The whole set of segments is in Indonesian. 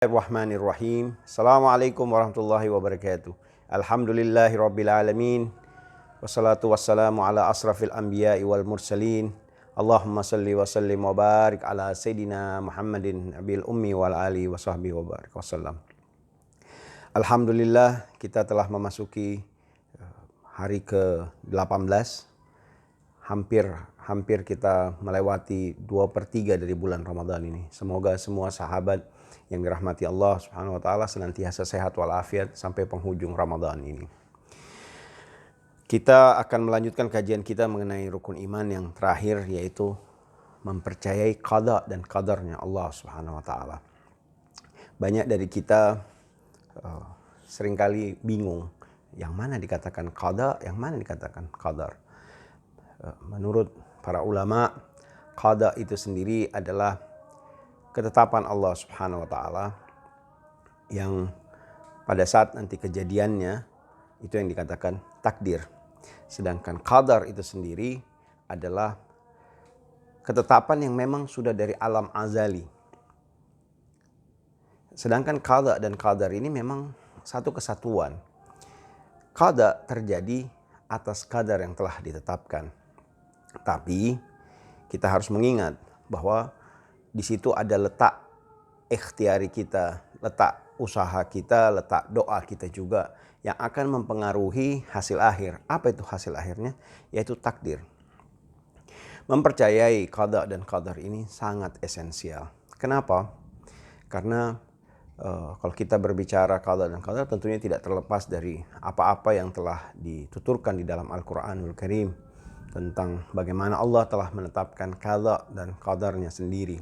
Bismillahirrahmanirrahim. Assalamualaikum warahmatullahi wabarakatuh. Alhamdulillahi rabbil alamin. Wassalatu wassalamu ala asrafil anbiya'i wal mursalin. Allahumma salli wa sallim wa barik ala Sayyidina Muhammadin abil ummi wal ali wa sahbihi wa barik wasallam. Alhamdulillah, kita telah memasuki hari ke-18. Hampir kita melewati 2/3 dari bulan Ramadan ini. Semoga semua sahabat yang dirahmati Allah Subhanahu wa taala senantiasa sehat walafiat sampai penghujung Ramadan ini. Kita akan melanjutkan kajian kita mengenai rukun iman yang terakhir, yaitu mempercayai qada dan qadarnya Allah Subhanahu wa taala. Banyak dari kita seringkali bingung, yang mana dikatakan qada, yang mana dikatakan qadar. Menurut para ulama, qada itu sendiri adalah ketetapan Allah Subhanahu wa taala yang pada saat nanti kejadiannya itu yang dikatakan takdir. Sedangkan qadar itu sendiri adalah ketetapan yang memang sudah dari alam azali. Sedangkan qada dan qadar ini memang satu kesatuan. Qada terjadi atas qadar yang telah ditetapkan. Tapi kita harus mengingat bahwa di situ ada letak ikhtiari kita, letak usaha kita, letak doa kita juga yang akan mempengaruhi hasil akhir. Apa itu hasil akhirnya? Yaitu takdir. Mempercayai qada dan qadar ini sangat esensial. Kenapa? Karena kalau kita berbicara qada dan qadar tentunya tidak terlepas dari apa-apa yang telah dituturkan di dalam Al-Quranul Karim tentang bagaimana Allah telah menetapkan qada dan qadarnya sendiri.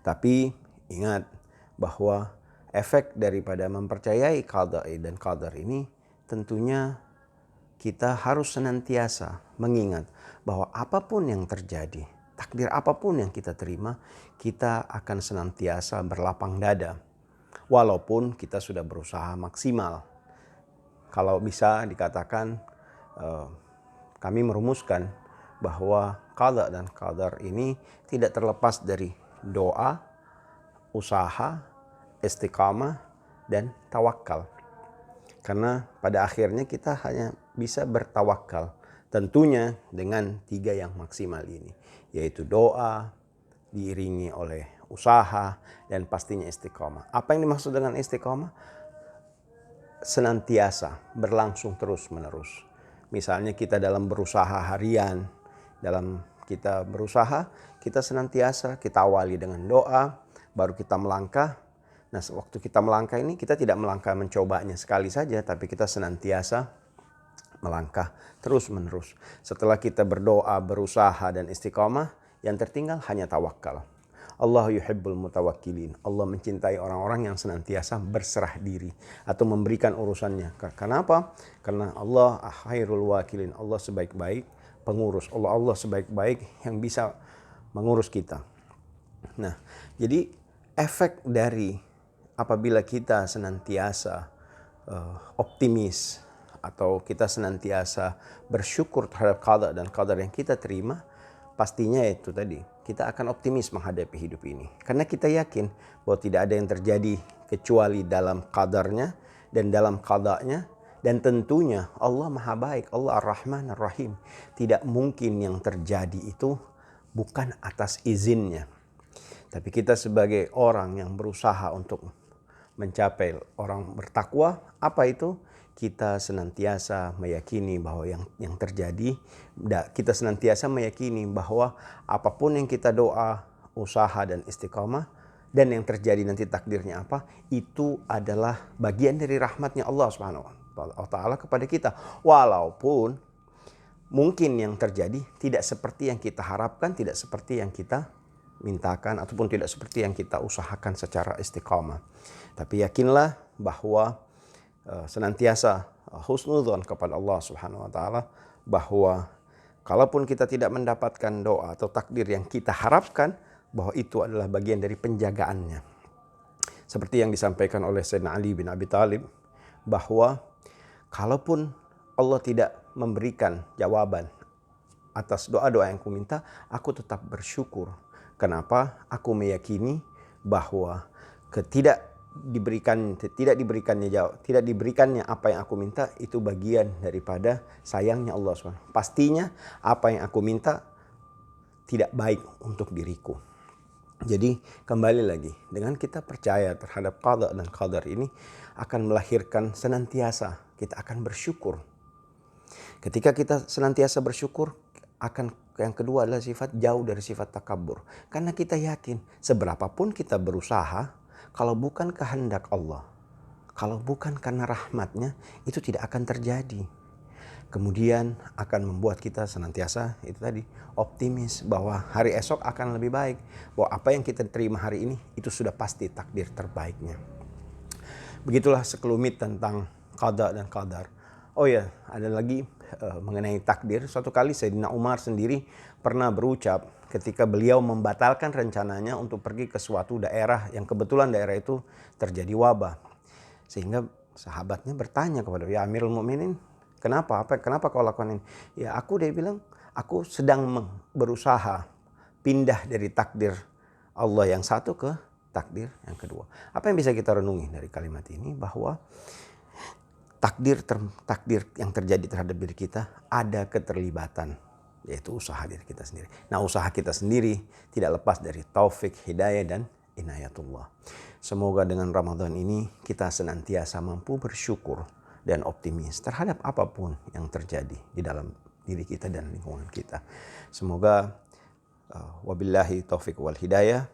Tapi ingat bahwa efek daripada mempercayai qada dan qadar ini tentunya kita harus senantiasa mengingat bahwa apapun yang terjadi, takdir apapun yang kita terima, kita akan senantiasa berlapang dada. Walaupun kita sudah berusaha maksimal. Kalau bisa dikatakan, kami merumuskan bahwa qada dan qadar ini tidak terlepas dari doa, usaha, istiqamah, dan tawakal. Karena pada akhirnya kita hanya bisa bertawakal. Tentunya dengan 3 yang maksimal ini. Yaitu doa, diiringi oleh usaha, dan pastinya istiqamah. Apa yang dimaksud dengan istiqamah? Senantiasa, berlangsung terus menerus. Misalnya kita dalam berusaha harian, dalam kita berusaha, kita senantiasa kita awali dengan doa, baru kita melangkah. Nah, waktu kita melangkah ini kita tidak melangkah mencobanya sekali saja, tapi kita senantiasa melangkah terus menerus. Setelah kita berdoa, berusaha dan istiqamah, yang tertinggal hanya tawakal. Allah yuhibbul mutawakkilin. Allah mencintai orang-orang yang senantiasa berserah diri atau memberikan urusannya. Kenapa? Karena Allah khairul wakilin. Allah sebaik-baik pengurus. Allah sebaik-baik yang bisa mengurus kita. Nah, jadi efek dari apabila kita senantiasa optimis atau kita senantiasa bersyukur terhadap qada dan qadar yang kita terima, pastinya itu tadi, kita akan optimis menghadapi hidup ini. Karena kita yakin bahwa tidak ada yang terjadi kecuali dalam qadarnya dan dalam qadanya. Dan tentunya Allah Maha Baik, Allah Ar-Rahman Ar-Rahim. Tidak mungkin yang terjadi itu bukan atas izinnya. Tapi kita sebagai orang yang berusaha untuk mencapai orang bertakwa, apa itu? Kita senantiasa meyakini bahwa yang terjadi, kita senantiasa meyakini bahwa apapun yang kita doa, usaha dan istiqamah, dan yang terjadi nanti takdirnya apa, itu adalah bagian dari rahmatnya Allah Subhanahu wa taala kepada kita. Walaupun mungkin yang terjadi tidak seperti yang kita harapkan, tidak seperti yang kita mintakan, ataupun tidak seperti yang kita usahakan secara istiqamah. Tapi yakinlah bahwa senantiasa husnudzon kepada Allah Subhanahu wa taala bahwa kalaupun kita tidak mendapatkan doa atau takdir yang kita harapkan, bahwa itu adalah bagian dari penjagaannya. Seperti yang disampaikan oleh Sayyidina Ali bin Abi Thalib, bahwa kalaupun Allah tidak memberikan jawaban atas doa-doa yang kuminta, aku tetap bersyukur. Kenapa? Aku meyakini bahwa tidak diberikannya apa yang aku minta, itu bagian daripada sayangnya Allah SWT. Pastinya apa yang aku minta tidak baik untuk diriku. Jadi kembali lagi, dengan kita percaya terhadap qada dan qadar ini akan melahirkan senantiasa kita akan bersyukur. Ketika kita senantiasa bersyukur, yang kedua adalah sifat jauh dari sifat takabur. Karena kita yakin seberapapun kita berusaha, kalau bukan kehendak Allah, kalau bukan karena rahmatnya, itu tidak akan terjadi. Kemudian akan membuat kita senantiasa itu tadi optimis bahwa hari esok akan lebih baik. Bahwa apa yang kita terima hari ini itu sudah pasti takdir terbaiknya. Begitulah sekelumit tentang qada dan qadar. Oh ya, ada lagi mengenai takdir. Suatu kali Sayyidina Umar sendiri pernah berucap ketika beliau membatalkan rencananya untuk pergi ke suatu daerah yang kebetulan daerah itu terjadi wabah. Sehingga sahabatnya bertanya kepada ya Amirul Mukminin, kenapa kau lakukan ini? Ya dia bilang, aku sedang berusaha pindah dari takdir Allah yang satu ke takdir yang kedua. Apa yang bisa kita renungi dari kalimat ini? Bahwa takdir yang terjadi terhadap diri kita ada keterlibatan, yaitu usaha diri kita sendiri. Nah, usaha kita sendiri tidak lepas dari taufik, hidayah, dan inayatullah. Semoga dengan Ramadan ini kita senantiasa mampu bersyukur dan optimis terhadap apapun yang terjadi di dalam diri kita dan lingkungan kita. Semoga wabillahi taufik wal hidayah.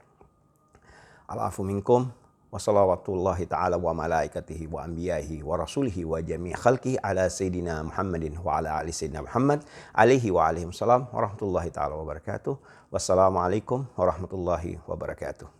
Al-afu minkum wa salawatullahi ta'ala wa malaikatihi wa anbiyahi wa rasulihi wa jami' khalqihi ala sayyidina Muhammadin wa ala ali sayyidina Muhammad alaihi wa alaihim salam wa rahmatullahi ta'ala wa barakatuh. Wassalamualaikum warahmatullahi wabarakatuh.